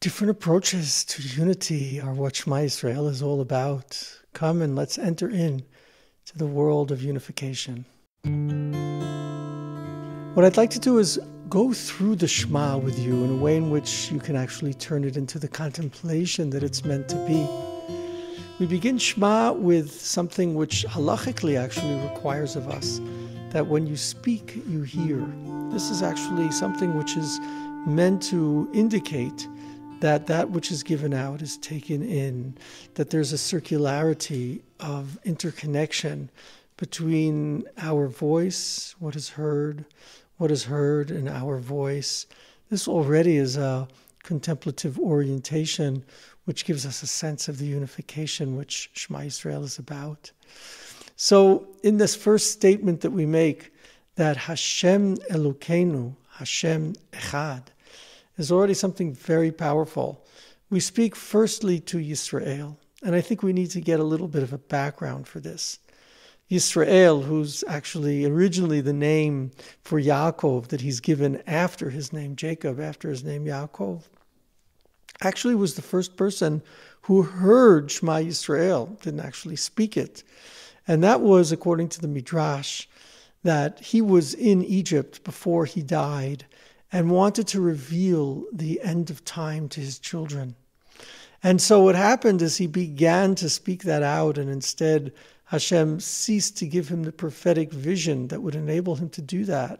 Different approaches to unity are what Shema Yisrael is all about. Come and let's enter in to the world of unification. What I'd like to do is go through the Shema with you in a way in which you can actually turn it into the contemplation that it's meant to be. We begin Shema with something which halachically actually requires of us, that when you speak, you hear. This is actually something which is meant to indicate that that which is given out is taken in, that there's a circularity of interconnection between our voice, what is heard in our voice. This already is a contemplative orientation which gives us a sense of the unification which Shema Yisrael is about. So in this first statement that we make, that Hashem Elokeinu, Hashem Echad, is already something very powerful. We speak firstly to Yisrael, and I think we need to get a little bit of a background for this. Yisrael, who's actually originally the name for Yaakov that he's given after his name Jacob, after his name Yaakov, actually was the first person who heard Shema Yisrael, didn't actually speak it. And that was, according to the Midrash, that he was in Egypt before he died and wanted to reveal the end of time to his children. And so what happened is he began to speak that out, and instead Hashem ceased to give him the prophetic vision that would enable him to do that.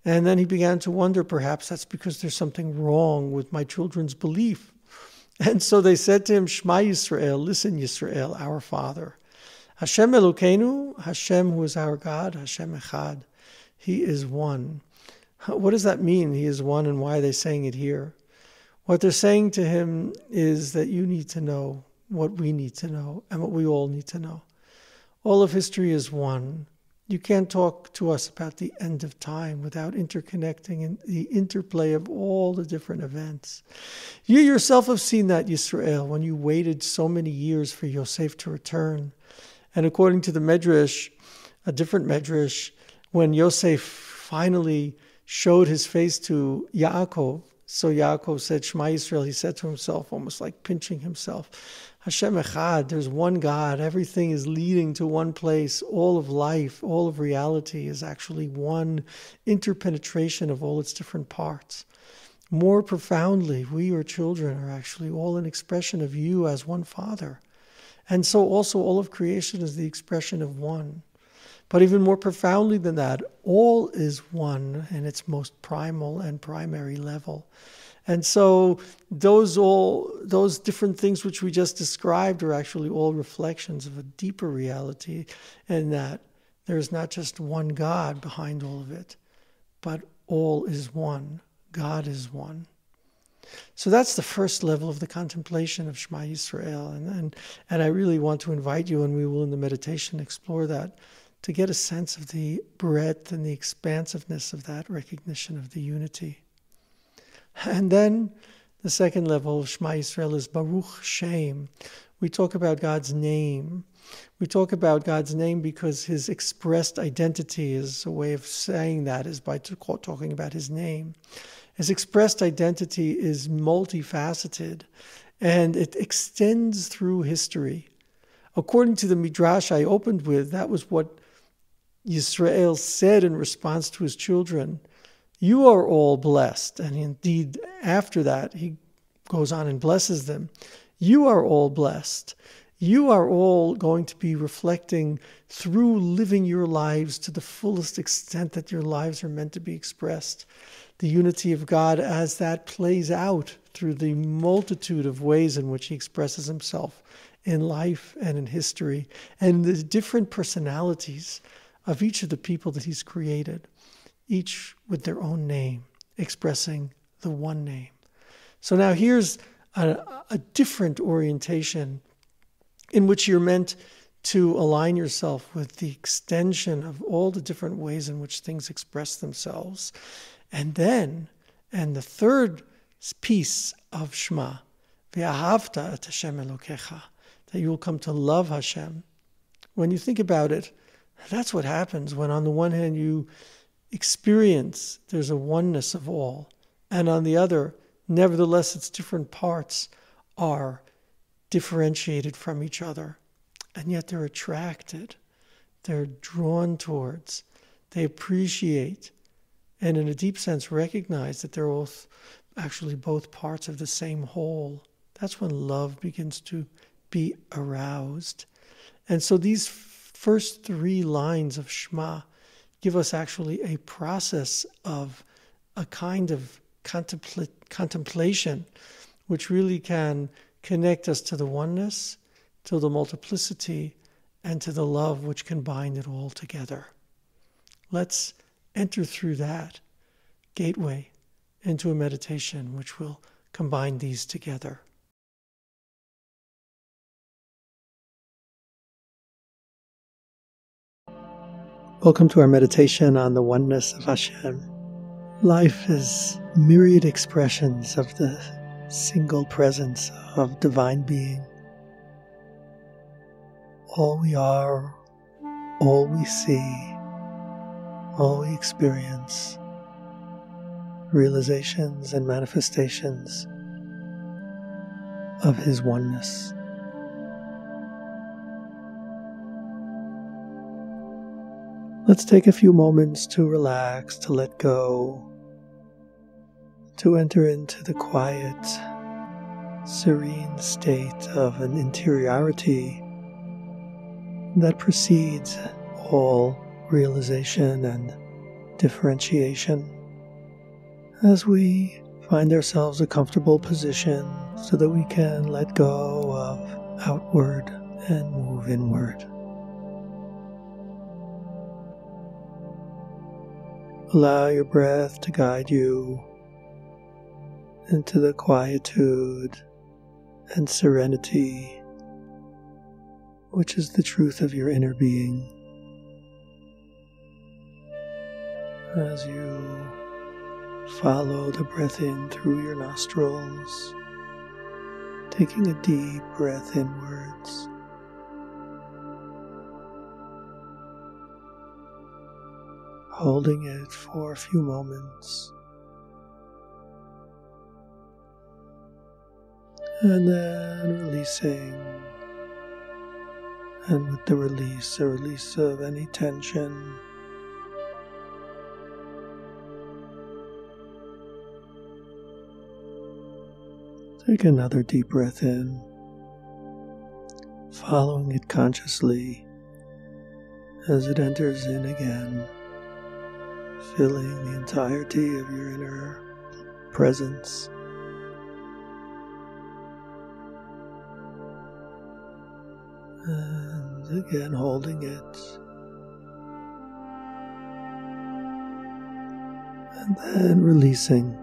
And then he began to wonder, perhaps that's because there's something wrong with my children's belief. And so they said to him, Shema Yisrael, listen Yisrael, our Father. Hashem Elokeinu, Hashem who is our God, Hashem Echad, He is one. What does that mean, He is one, and why are they saying it here? What they're saying to him is that you need to know what we need to know and what we all need to know. All of history is one. You can't talk to us about the end of time without interconnecting in the interplay of all the different events. You yourself have seen that, Yisrael, when you waited so many years for Yosef to return. And according to the Medrash, a different Medrash, when Yosef finally showed his face to Yaakov, so Yaakov said, Shema Yisrael, he said to himself, almost like pinching himself, Hashem Echad, there's one God, everything is leading to one place, all of life, all of reality is actually one interpenetration of all its different parts. More profoundly, we, your children, are actually all an expression of you as one Father. And so also all of creation is the expression of one. But even more profoundly than that, all is one in its most primal and primary level. And so those different things which we just described are actually all reflections of a deeper reality, in that there is not just one God behind all of it, but all is one. God is one. So that's the first level of the contemplation of Shema Yisrael. And I really want to invite you, and we will in the meditation explore that, to get a sense of the breadth and the expansiveness of that recognition of the unity. And then the second level of Shema Yisrael is Baruch Shem. We talk about God's name. We talk about God's name because His expressed identity is a way of saying that, is by talking about His name. His expressed identity is multifaceted, and it extends through history. According to the Midrash I opened with, that was what Yisrael said in response to his children. You are all blessed. And indeed, after that, he goes on and blesses them. You are all blessed. You are all going to be reflecting through living your lives to the fullest extent that your lives are meant to be expressed. The unity of God as that plays out through the multitude of ways in which He expresses Himself in life and in history, and the different personalities of each of the people that He's created, each with their own name, expressing the one name. So now here's a different orientation in which you're meant to align yourself with the extension of all the different ways in which things express themselves. And the third piece of Shema, Ve'ahavta et Hashem Elokecha, that you will come to love Hashem. When you think about it, that's what happens when on the one hand you experience there's a oneness of all, and on the other Nevertheless, its different parts are differentiated from each other, and yet they're attracted, they're drawn towards, they appreciate, and in a deep sense recognize that they're actually both parts of the same whole. That's when love begins to be aroused. And so these first 3 lines of Shema give us actually a process of a kind of contemplation, which really can connect us to the oneness, to the multiplicity, and to the love which can bind it all together. Let's enter through that gateway into a meditation which will combine these together. Welcome to our meditation on the oneness of Hashem. Life is myriad expressions of the single presence of divine being. All we are, all we see, all we experience, realizations and manifestations of His oneness. Let's take a few moments to relax, to let go, to enter into the quiet, serene state of an interiority that precedes all realization and differentiation, as we find ourselves a comfortable position so that we can let go of outward and move inward. Allow your breath to guide you into the quietude and serenity, which is the truth of your inner being. As you follow the breath in through your nostrils, taking a deep breath inwards, holding it for a few moments, and then releasing, and with the release, a release of any tension. Take another deep breath in, following it consciously as it enters in again, filling the entirety of your inner presence. And again, holding it. And then releasing.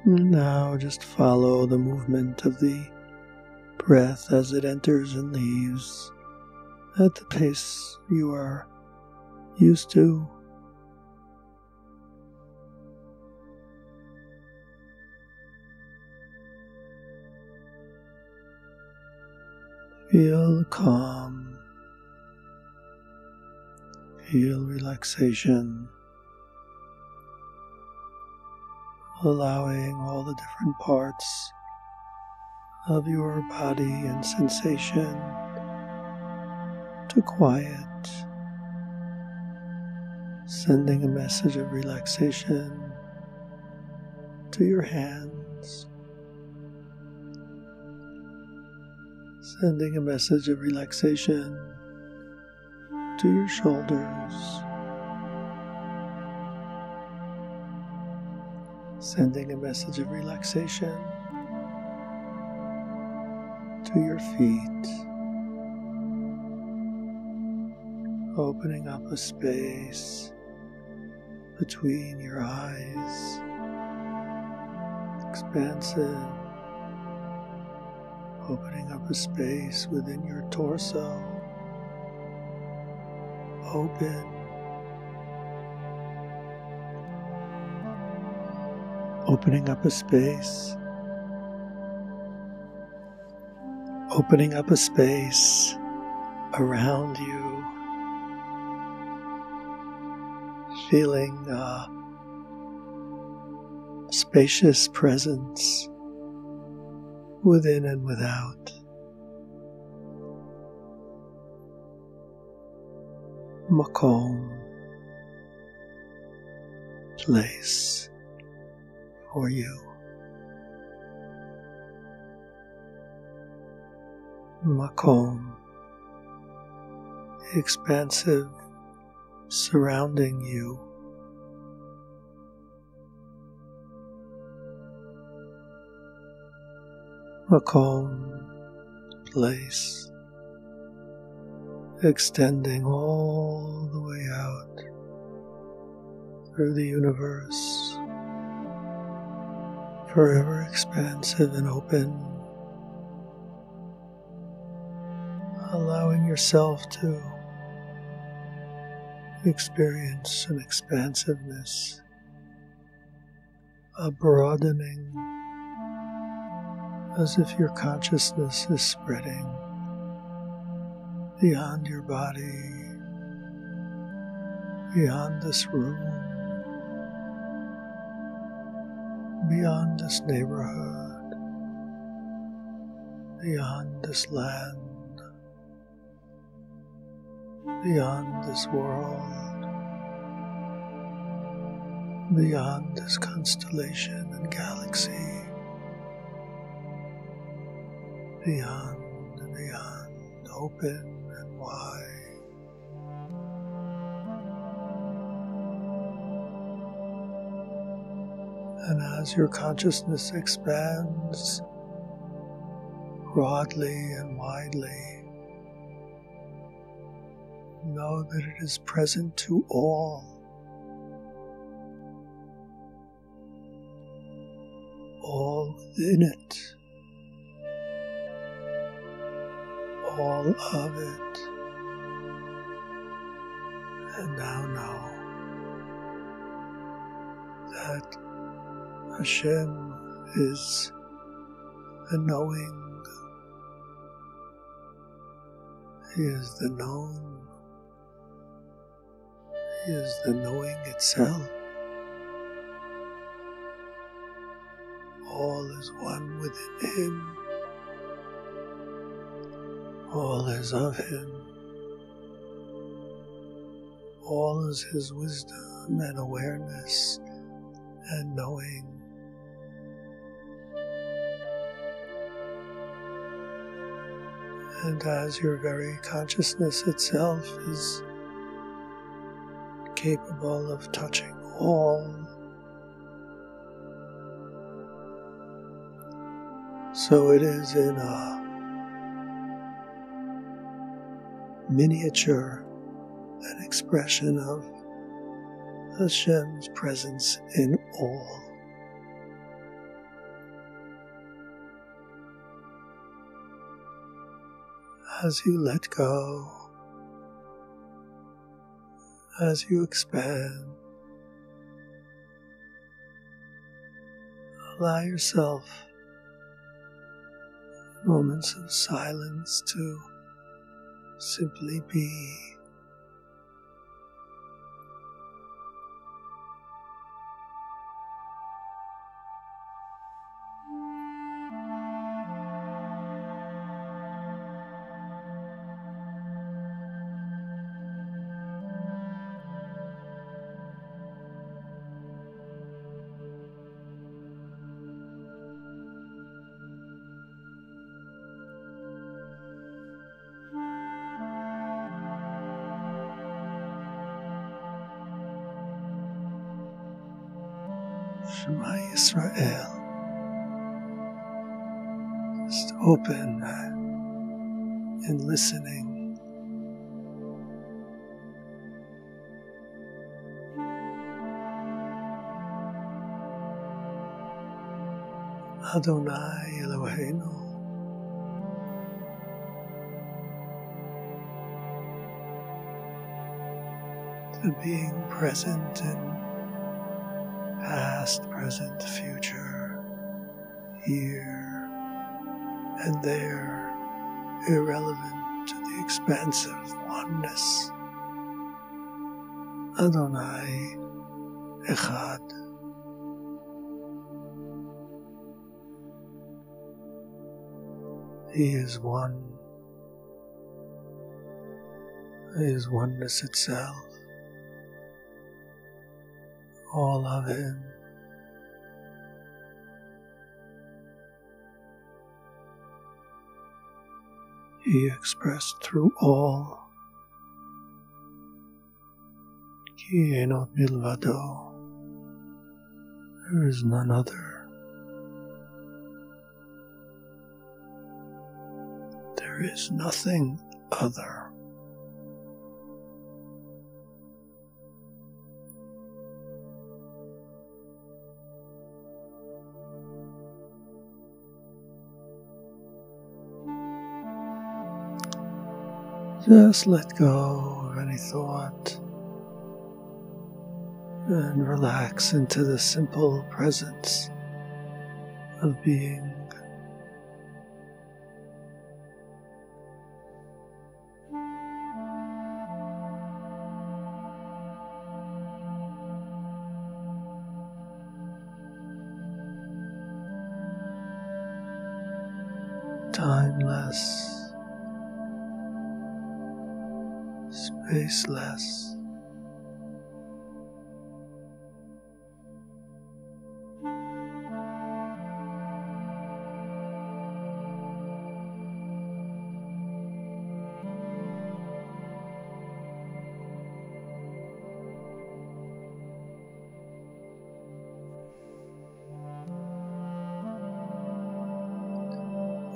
And now just follow the movement of the breath as it enters and leaves at the pace you are used to. Feel calm, feel relaxation, allowing all the different parts of your body and sensation to quiet, sending a message of relaxation to your hands, sending a message of relaxation to your shoulders, sending a message of relaxation to your feet, opening up a space between your eyes, expansive, opening up a space within your torso, open, opening up a space, opening up a space around you, feeling spacious presence within and without. Makom, place for you. Makom, expansive, surrounding you. Makom, place, extending all the way out through the universe, forever expansive and open, allowing yourself to experience an expansiveness, a broadening, as if your consciousness is spreading beyond your body, beyond this room, beyond this neighborhood, beyond this land, beyond this world, beyond this constellation and galaxy, beyond and beyond, open and wide. And as your consciousness expands broadly and widely, know that it is present to all within it, all of it. And now know that Hashem is the knowing, He is the known, He is the knowing itself. All is one within Him. All is of Him. All is His wisdom and awareness and knowing. And as your very consciousness itself is capable of touching all, so it is in a miniature, an expression of Hashem's presence in all. As you let go, as you expand, allow yourself moments of silence to simply be. Shema Yisrael. Just open in listening. Adonai Eloheinu. The being present in past, present, future, here and there, irrelevant to the expansive oneness Adonai Echad. He is one. He is oneness itself. All of Him. He expressed through all. Ki enot milvado. There is none other. There is nothing other. Just let go of any thought and relax into the simple presence of being. Timeless. Spaceless.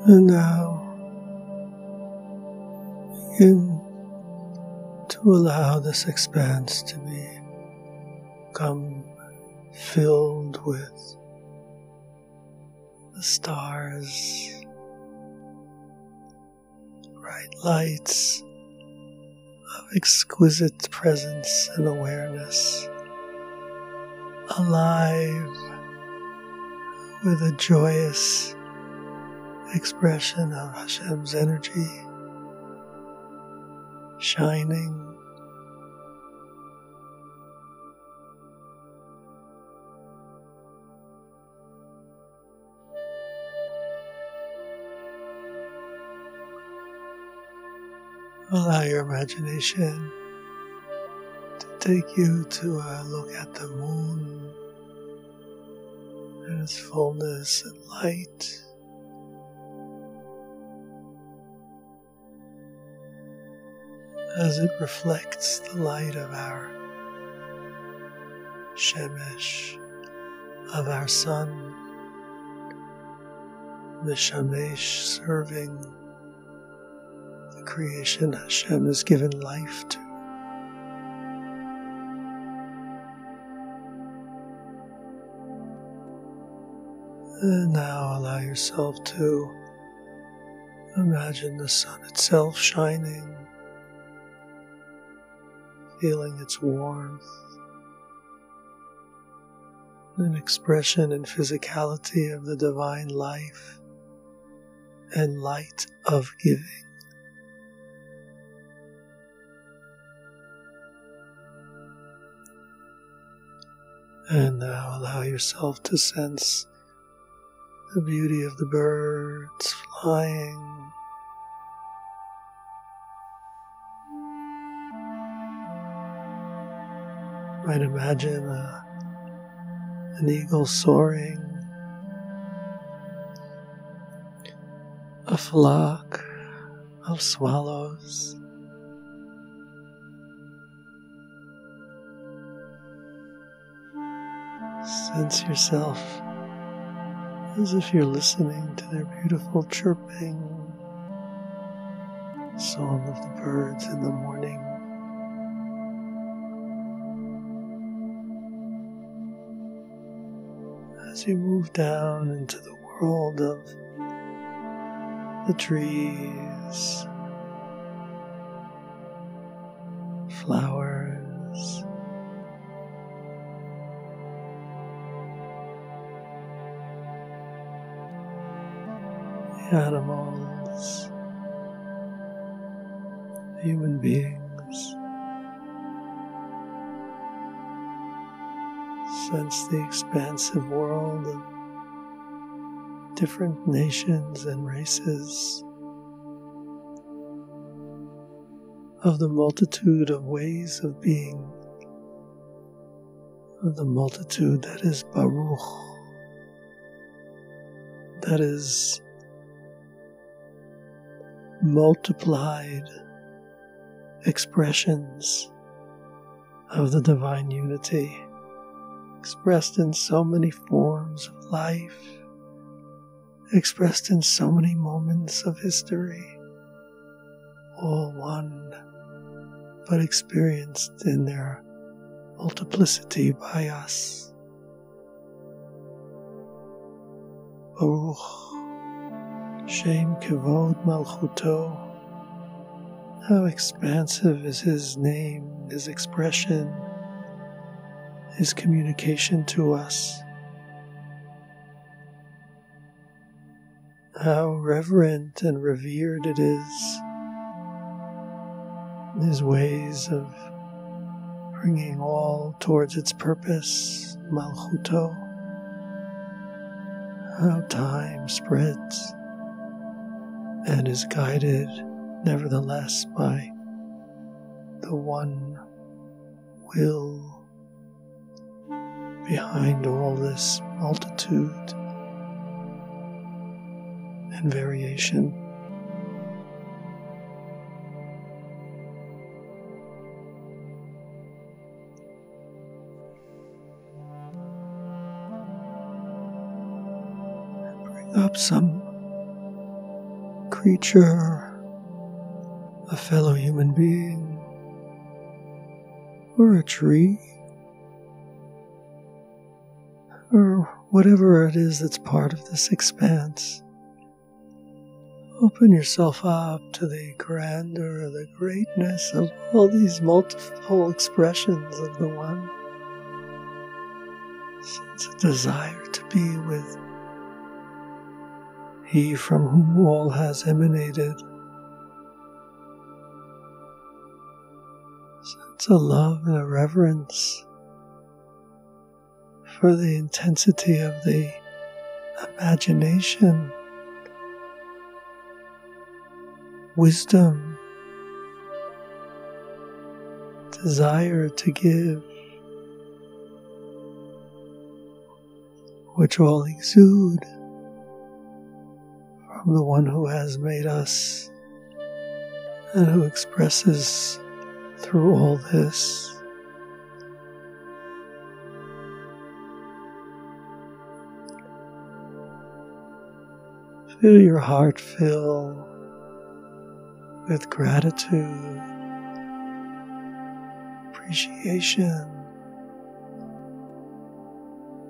And now begin to allow this expanse to become filled with the stars, bright lights of exquisite presence and awareness, alive with a joyous expression of Hashem's energy, shining. Allow your imagination to take you to a look at the moon and its fullness and light. As it reflects the light of our Shemesh, of our sun, the Shamesh serving the creation Hashem has given life to. And now allow yourself to imagine the sun itself shining, feeling its warmth, an expression and physicality of the divine life and light of giving. And now allow yourself to sense the beauty of the birds flying. Might imagine an eagle soaring, a flock of swallows, sense yourself as if you're listening to their beautiful chirping, song of the birds in the morning. As you move down into the world of the trees, flowers, the animals, human beings, Sense the expansive world of different nations and races, of the multitude of ways of being, of the multitude that is Baruch, that is multiplied expressions of the divine unity, expressed in so many forms of life, expressed in so many moments of history, all one, but experienced in their multiplicity by us. Baruch Shem Kevod Malchuto. How expansive is His name, His expression, His communication to us. How reverent and revered it is, His ways of bringing all towards its purpose, Malchuto. How time spreads and is guided, nevertheless, by the one will behind all this multitude and variation. Bring up some creature, a fellow human being, or a tree, or whatever it is that's part of this expanse. Open yourself up to the grandeur, the greatness of all these multiple expressions of the One. Sense a desire to be with He from whom all has emanated. Sense a love and a reverence for the intensity of the imagination, wisdom, desire to give, which all exude from the One who has made us and who expresses through all this. Feel your heart fill with gratitude, appreciation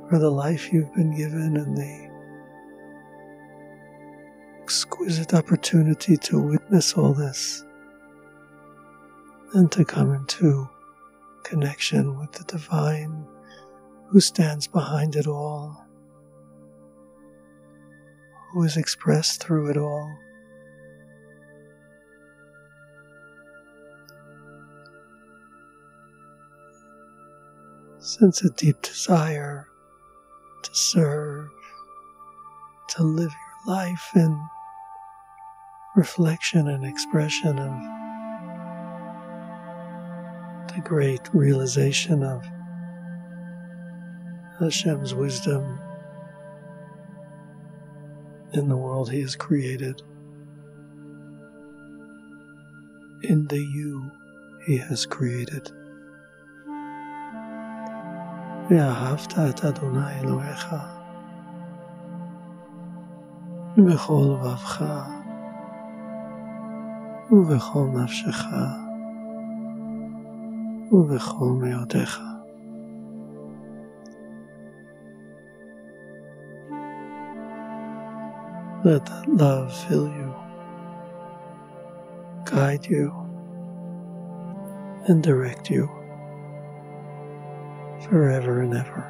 for the life you've been given and the exquisite opportunity to witness all this and to come into connection with the Divine who stands behind it all, who is expressed through it all. Sense a deep desire to serve, to live your life in reflection and expression of the great realization of Hashem's wisdom in the world He has created, in the you He has created. ואהבת את אדוני אלוהיך בכל לבבך ובכל נפשך ובכל מאודך. Let that love fill you, guide you, and direct you forever and ever.